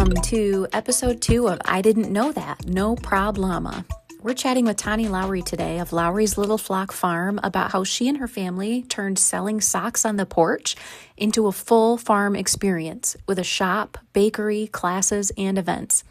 Welcome to episode 2 of I Didn't Know That, No Prob-Llama. We're chatting with Tani Lowry today of Lowry's Little Flock Farm about how she and her family turned selling socks on the porch into a full farm experience with a shop, bakery, classes, and events.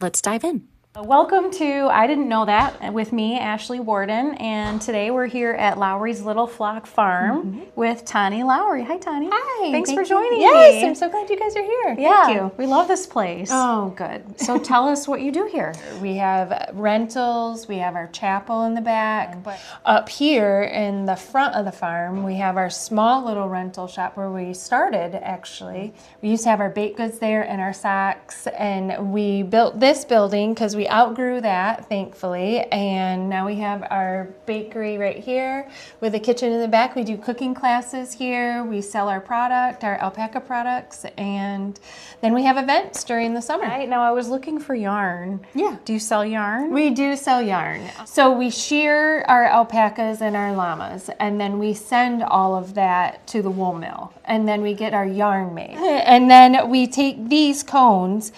Let's dive in. Welcome to I Didn't Know That with me, Ashley Warden, and today we're here at Lowry's Little Flock Farm with Tani Lowry. Hi, Tani. Hi. Thanks for joining me. Yes, I'm so glad you guys are here. Yeah, Thank you. We love this place. Oh, good. So tell us what you do here. We have rentals, we have our chapel in the back. But up here in the front of the farm, we have our small little rental shop where we started, actually. We used to have our baked goods there and our socks, and we built this building because we outgrew that, thankfully, and now we have our bakery right here with a kitchen in the back. We do cooking classes here. We sell our product, our alpaca products, and then we have events during the summer. Right, now I was looking for yarn. Yeah. Do you sell yarn? We do sell yarn. So we shear our alpacas and our llamas, and then we send all of that to the wool mill, and then we get our yarn made. And then we take these cones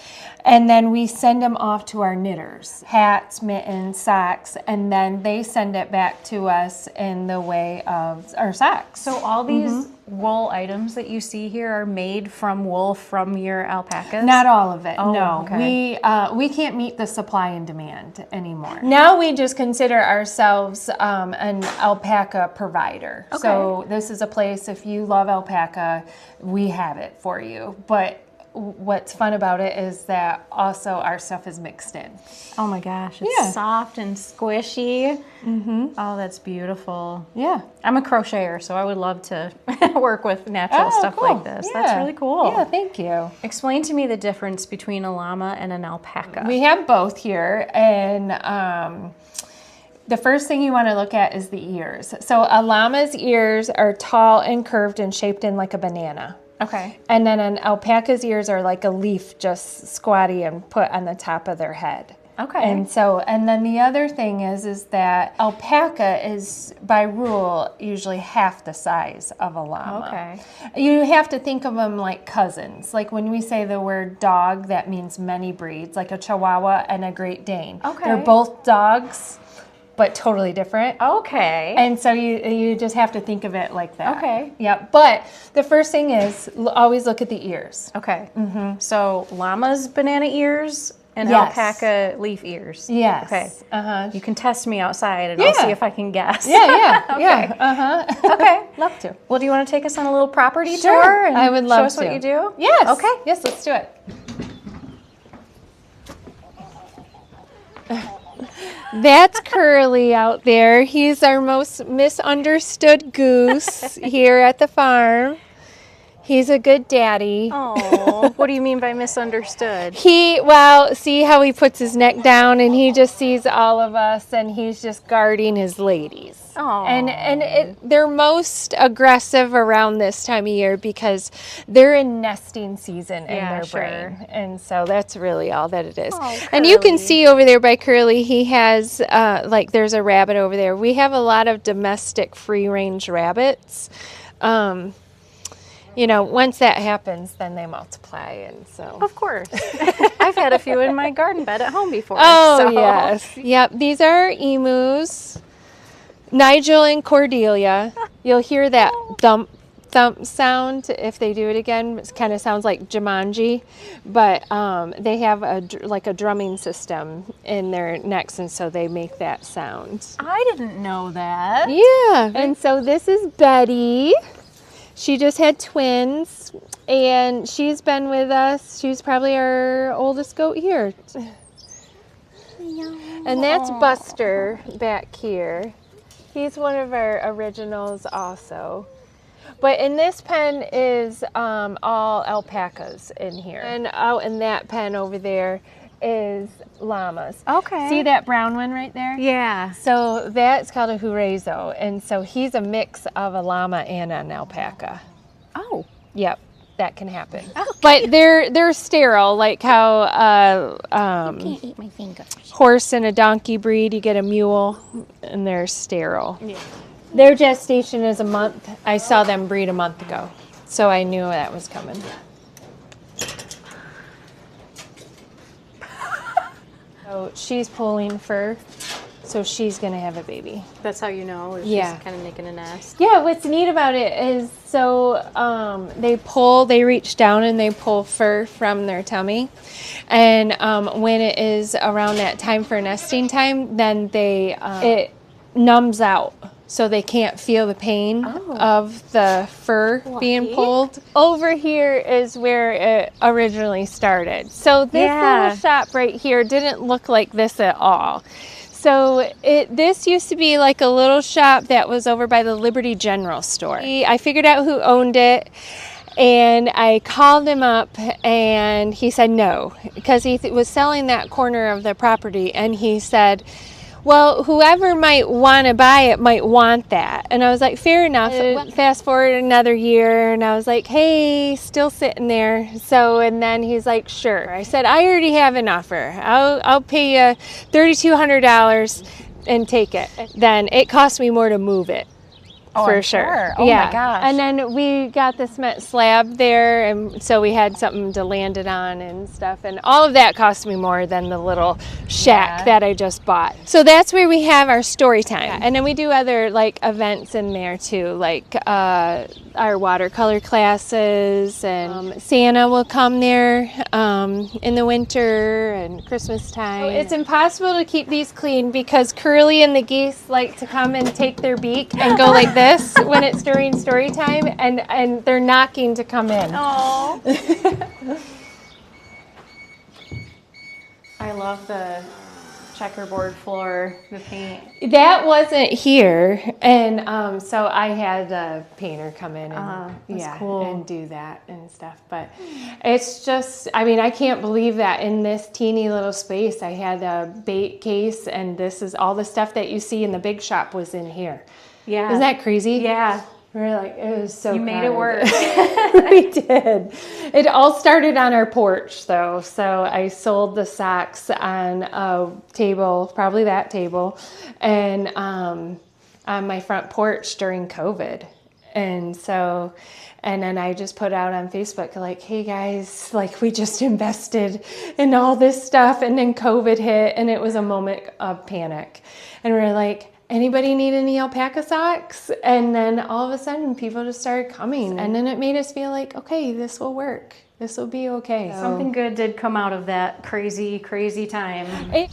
and then we send them off to our knitters, hats, mittens, socks, and then they send it back to us in the way of our socks. So all these wool items that you see here are made from wool from your alpacas? Not all of it, Oh, no. okay. We can't meet the supply and demand anymore. Now we just consider ourselves an alpaca provider. Okay. So this is a place, if you love alpaca, we have it for you. But what's fun about it is that also our stuff is mixed in. Oh my gosh, it's soft and squishy. Oh, that's beautiful. Yeah. I'm a crocheter, so I would love to work with natural stuff cool. like this. Yeah. That's really cool. Yeah, thank you. Explain to me the difference between a llama and an alpaca. We have both here, and the first thing you want to look at is the ears. So a llama's ears are tall and curved and shaped in like a banana. Okay. And then an alpaca's ears are like a leaf, just squatty and put on the top of their head. Okay. And then the other thing is that alpaca is by rule usually half the size of a llama. Okay. You have to think of them like cousins. Like when we say the word dog, that means many breeds, like a Chihuahua and a Great Dane. Okay. They're both dogs, but totally different. Okay. And so you just have to think of it like that. Okay. Yeah, but the first thing is always look at the ears. Okay. So llama's banana ears and Yes. alpaca leaf ears. Yes. Okay. Uh-huh. You can test me outside and I'll see if I can guess. Yeah. Okay. Yeah. Uh-huh. Okay. Love to. Well, do you want to take us on a little property Sure. tour and I would love show us to. what you do? Yes. Okay. Yes, let's do it. That's Curly out there. He's our most misunderstood goose here at the farm. He's a good daddy. Oh, what do you mean by misunderstood? See how he puts his neck down and he just sees all of us and he's just guarding his ladies. Oh. And they're most aggressive around this time of year because they're in nesting season in their brain. And so that's really all that it is. Oh, and you can Curly. see over there by Curly, he has, there's a rabbit over there. We have a lot of domestic free-range rabbits. Once that happens, then they multiply, and so. Of course. I've had a few in my garden bed at home before. Oh, so. yes. Yep, these are emus, Nigel and Cordelia. You'll hear that thump sound if they do it again. It kind of sounds like Jumanji, but they have a drumming system in their necks, and so they make that sound. I didn't know that. Yeah, and so this is Betty. She just had twins, and she's been with us. She's probably our oldest goat here. And that's Buster back here. He's one of our originals also. But in this pen is all alpacas in here. And out in that pen over there is llamas. Okay. See that brown one right there? Yeah. So that's called a Hurezo, and so he's a mix of a llama and an alpaca. Oh. Yep, that can happen. Okay. But they're sterile, like how You can't eat my fingers. horse and a donkey breed, you get a mule, and they're sterile. Yeah. Their gestation is a month. I saw them breed a month ago, so I knew that was coming. So she's pulling fur, so she's gonna have a baby. That's how you know, or Yeah. she's kind of making a nest. Yeah, what's neat about it is they reach down and they pull fur from their tummy. And when it is around that time for nesting time, then it numbs out. So they can't feel the pain of the fur being pulled. Over here is where it originally started. So this little shop right here didn't look like this at all. So this used to be like a little shop that was over by the Liberty General Store. I figured out who owned it, and I called him up, and he said no, because he was selling that corner of the property, and he said, well, whoever might want to buy it might want that. And I was like, fair enough. Fast forward another year, and I was like, hey, still sitting there. So, and then he's like, sure. I said, I already have an offer. I'll pay you $3,200 and take it. Then it cost me more to move it. For sure. Oh yeah. my gosh. And then we got the cement slab there, and so we had something to land it on and stuff. And all of that cost me more than the little shack that I just bought. So that's where we have our story time. Yeah. And then we do other like events in there too, like our watercolor classes, and Santa will come there in the winter and Christmas time. So it's impossible to keep these clean because Curly and the geese like to come and take their beak and go like this when it's during story time, and they're knocking to come in. Oh. I love the checkerboard floor, the paint. That wasn't here, and so I had a painter come in and cool. and do that and stuff. But it's just, I mean, I can't believe that in this teeny little space I had a bait case, and this is all the stuff that you see in the big shop was in here. Yeah. Isn't that crazy? Yeah. We're like, it was so You made it work. We did. It all started on our porch, though. So I sold the socks on a table, probably that table, and on my front porch during COVID. And then I just put out on Facebook, like, hey guys, like we just invested in all this stuff, and then COVID hit, and it was a moment of panic. And we're like, anybody need any alpaca socks? And then all of a sudden people just started coming, and then it made us feel like, okay, this will work. This will be okay. Something good did come out of that crazy, crazy time.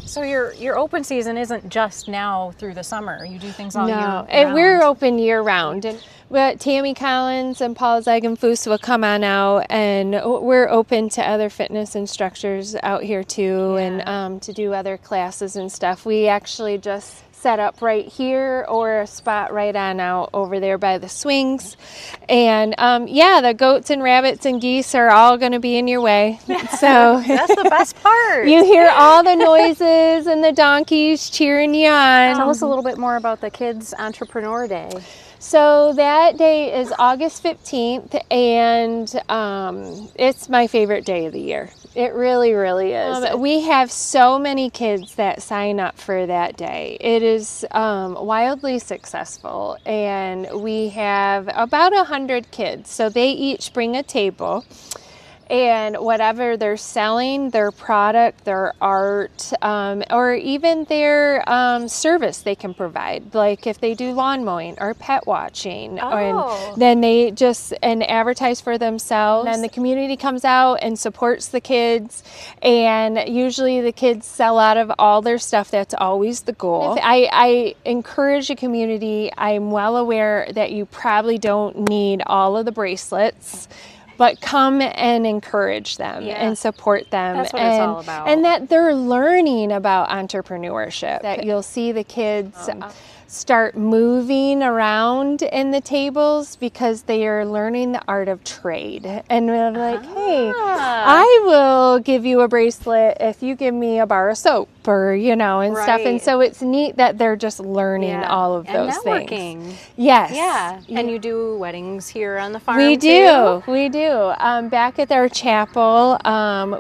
So your open season isn't just now through the summer. You do things all year round. And we're open year round. But Tammy Collins and Paul Zagenfuss will come on out, and we're open to other fitness instructors out here too, and to do other classes and stuff. We actually just set up right here, or a spot right on out over there by the swings. And the goats and rabbits and geese are all going to be in your way. So that's the best part. You hear all the noises and the donkeys cheering you on. Tell us a little bit more about the Kids Entrepreneur Day. So that day is August 15th, and it's my favorite day of the year. It really, really is. We have so many kids that sign up for that day. It is wildly successful, and we have about 100 kids. So they each bring a table, and whatever they're selling, their product, their art, or even their service they can provide. Like if they do lawn mowing or pet watching, and then they just advertise for themselves. And then the community comes out and supports the kids, and usually the kids sell out of all their stuff. That's always the goal. I encourage the community. I'm well aware that you probably don't need all of the bracelets, but come and encourage them and support them. That's what it's all about. And that they're learning about entrepreneurship. That you'll see the kids start moving around in the tables because they are learning the art of trade. And we're like, hey, I will give you a bracelet if you give me a bar of soap, or, and stuff. And so it's neat that they're just learning all of those things. Yes. Yeah. And you do weddings here on the farm We too? We do. Back at our chapel,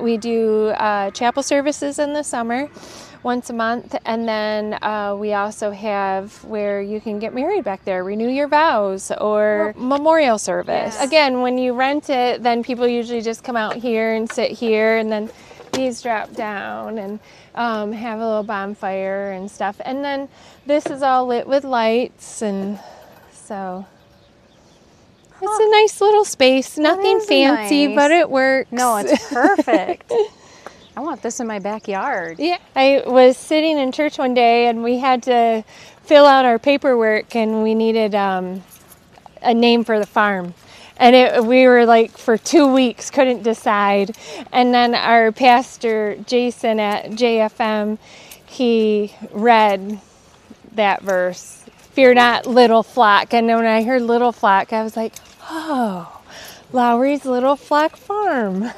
we do chapel services in the summer once a month, and then we also have where you can get married back there, renew your vows, or memorial service. Again, when you rent it, then people usually just come out here and sit here, and then these drop down and have a little bonfire and stuff. And then this is all lit with lights, and so it's a nice little space. Nothing fancy, nice. But it works. No, it's perfect. I want this in my backyard. Yeah. I was sitting in church one day, and we had to fill out our paperwork, and we needed a name for the farm. And we were like for 2 weeks, couldn't decide. And then our pastor, Jason at JFM, he read that verse, "Fear not, little flock." And when I heard little flock, I was like, oh, Lowry's Little Flock Farm.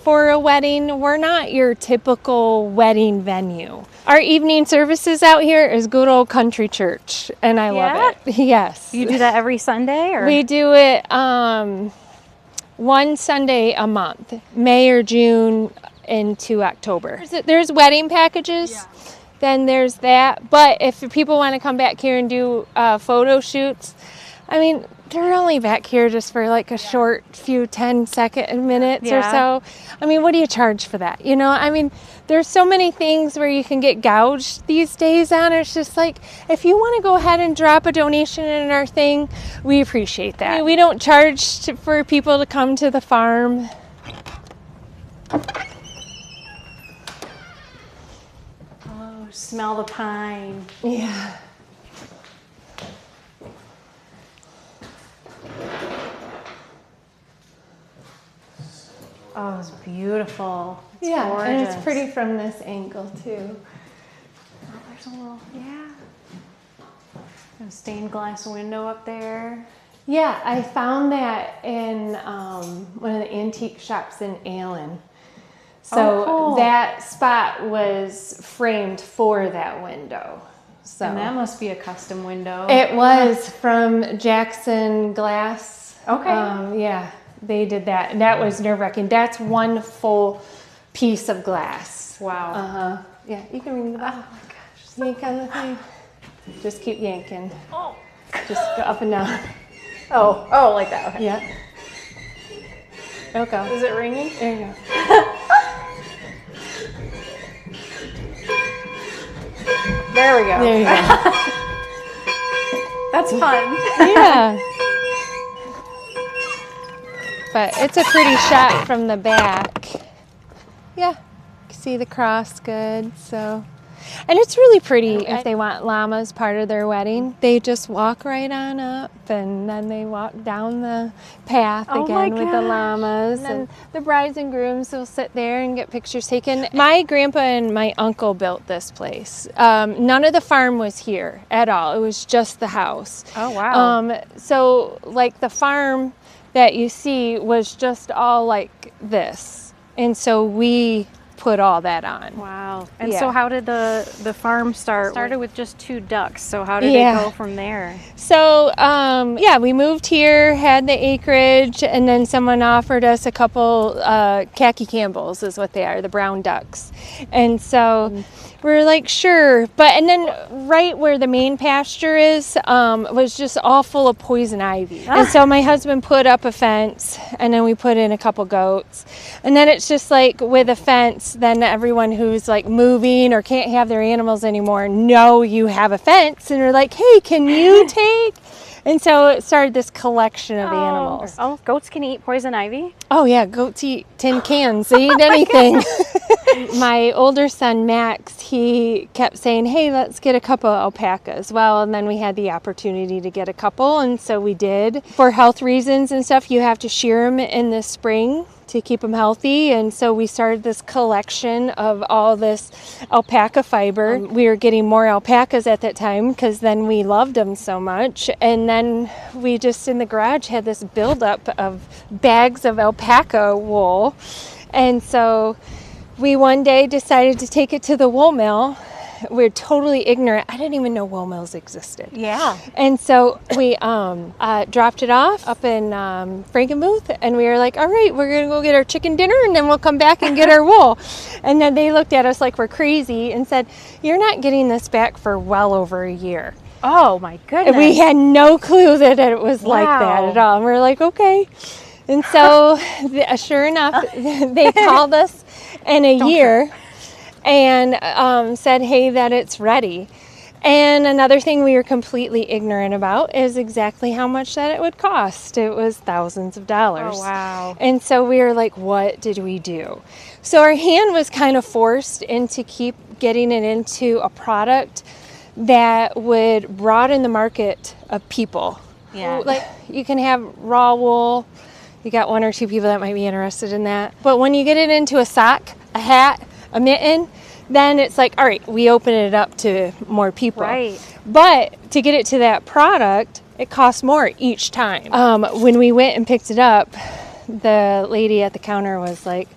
For a wedding, we're not your typical wedding venue. Our evening services out here is good old country church, and I love it. Yes. You do that every Sunday? Or? We do it one Sunday a month, May or June into October. There's wedding packages, then there's that. But if people want to come back here and do photo shoots, I mean, they're only back here just for like a short few 10-second minutes or so. I mean, what do you charge for that? You know, I mean, there's so many things where you can get gouged these days on. It's just like, if you want to go ahead and drop a donation in our thing, we appreciate that. I mean, we don't charge for people to come to the farm. Oh, smell the pine. Yeah. Oh, it's beautiful. It's gorgeous. And it's pretty from this angle too. Oh, there's a little, a stained glass window up there. Yeah, I found that in one of the antique shops in Allen. So cool. That spot was framed for that window. So And that must be a custom window. It was from Jackson Glass. Okay. Yeah, they did that. And that was nerve-wracking. That's one full piece of glass. Wow. Uh-huh. Yeah, you can ring the bell. Oh my gosh. Yank on the thing. Just keep yanking. Oh. Just go up and down. Oh, like that. Okay. Yeah. Okay. Is it ringing? There you go. There we go. There you go. That's fun. Yeah. But it's a pretty shot from the back. Yeah. You can see the cross good, so. And it's really pretty if they want llamas part of their wedding. They just walk right on up, and then they walk down the path again with the llamas. And then the brides and grooms will sit there and get pictures taken. My grandpa and my uncle built this place. None of the farm was here at all. It was just the house. Oh, wow. So like the farm that you see was just all like this. And so we put all that on. Wow. And so how did the farm start? Started with just 2 ducks. So how did it go from there? So, we moved here, had the acreage, and then someone offered us a couple khaki Campbells is what they are, the brown ducks. And so we're like, sure. And then right where the main pasture is was just all full of poison ivy. And so my husband put up a fence, and then we put in a couple goats. And then it's just like with a fence, then everyone who's like moving or can't have their animals anymore know you have a fence, and they're like, hey, can you take? And so it started this collection of animals. Oh, goats can eat poison ivy? Oh yeah, goats eat tin cans. They eat anything. My older son, Max, he kept saying, hey, let's get a couple alpacas. Well, and then we had the opportunity to get a couple, and so we did. For health reasons and stuff, you have to shear them in the spring to keep them healthy, and so we started this collection of all this alpaca fiber. We were getting more alpacas at that time because then we loved them so much, and then we just in the garage had this buildup of bags of alpaca wool, and so we one day decided to take it to the wool mill. We're totally ignorant. I didn't even know wool mills existed. Yeah. And so we dropped it off up in Frankenmuth, and we were like, all right, we're going to go get our chicken dinner, and then we'll come back and get our wool. And then they looked at us like we're crazy and said, you're not getting this back for well over a year. Oh, my goodness. And we had no clue that it was like that at all. And we were like, okay. And so, sure enough, they called us in a year and said, hey, that it's ready. And another thing we were completely ignorant about is exactly how much that it would cost. It was thousands of dollars. Oh, wow. And so we were like, what did we do? So our hand was kind of forced into keep getting it into a product that would broaden the market of people. Yeah. Like you can have raw wool. You got one or two people that might be interested in that. But when you get it into a sock, a hat, a mitten, then it's like, all right, we open it up to more people. Right. But to get it to that product, it costs more each time. When we went and picked it up, the lady at the counter was like,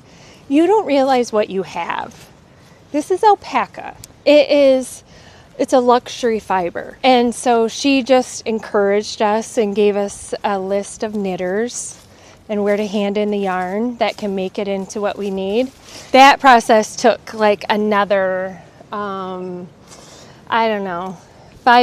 you don't realize what you have. This is alpaca. It's a luxury fiber. And so she just encouraged us and gave us a list of knitters and where to hand in the yarn that can make it into what we need. That process took like another, 5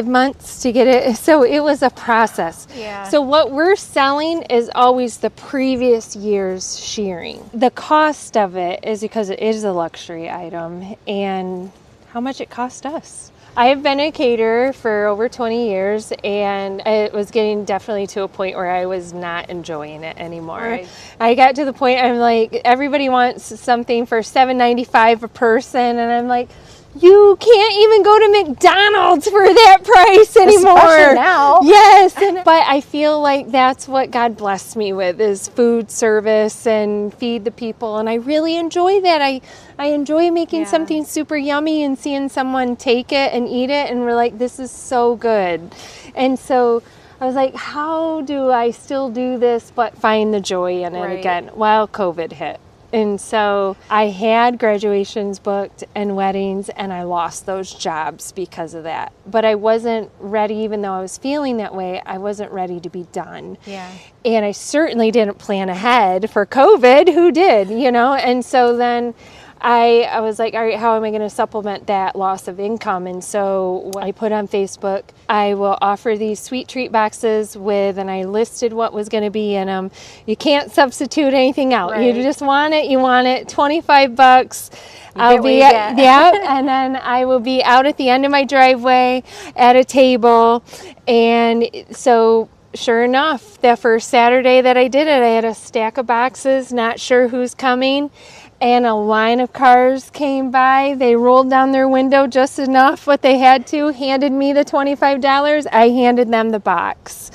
months to get it. So it was a process. Yeah. So what we're selling is always the previous year's shearing. The cost of it is because it is a luxury item and how much it cost us. I have been a caterer for over 20 years and it was getting definitely to a point where I was not enjoying it anymore. Right. I got to the point I'm like, everybody wants something for $7.95 a person and I'm like, you can't even go to McDonald's for that price anymore. Especially now. Yes. But I feel like that's what God blessed me with is food service and feed the people. And I really enjoy that. I enjoy making something super yummy and seeing someone take it and eat it. And we're like, this is so good. And so I was like, how do I still do this but find the joy in it again? Well, COVID hit. And so I had graduations booked and weddings and I lost those jobs because of that. But I wasn't ready, even though I was feeling that way, I wasn't ready to be done. Yeah. And I certainly didn't plan ahead for COVID. Who did, And so then I was like, all right, how am I going to supplement that loss of income? And so I put on Facebook, I will offer these sweet treat boxes and I listed what was going to be in them. You can't substitute anything out. Right. You just want it, $25. I'll be and then I will be out at the end of my driveway at a table. And so sure enough, the first Saturday that I did it, I had a stack of boxes, not sure who's coming. And a line of cars came by. They rolled down their window just enough what they had to, handed me the $25. I handed them the box.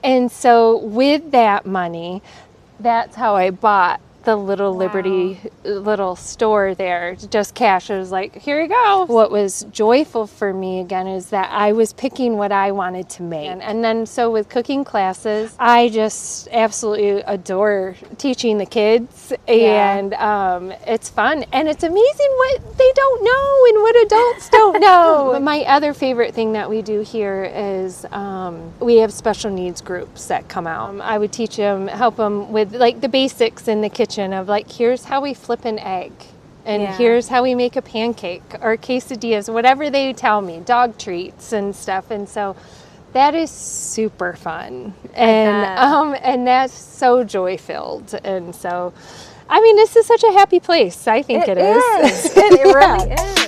And so with that money, that's how I bought the little Liberty little store there, just cash. It was like, here you go. What was joyful for me again is that I was picking what I wanted to make. And then so with cooking classes, I just absolutely adore teaching the kids and it's fun and it's amazing what they don't know and what adults don't know. But my other favorite thing that we do here is we have special needs groups that come out. I would teach them, help them with like the basics in the kitchen of like, here's how we flip an egg and here's how we make a pancake or quesadillas, whatever they tell me, dog treats and stuff. And so that is super fun and that's so joy filled. And so, I mean, this is such a happy place. I think it is. It really is.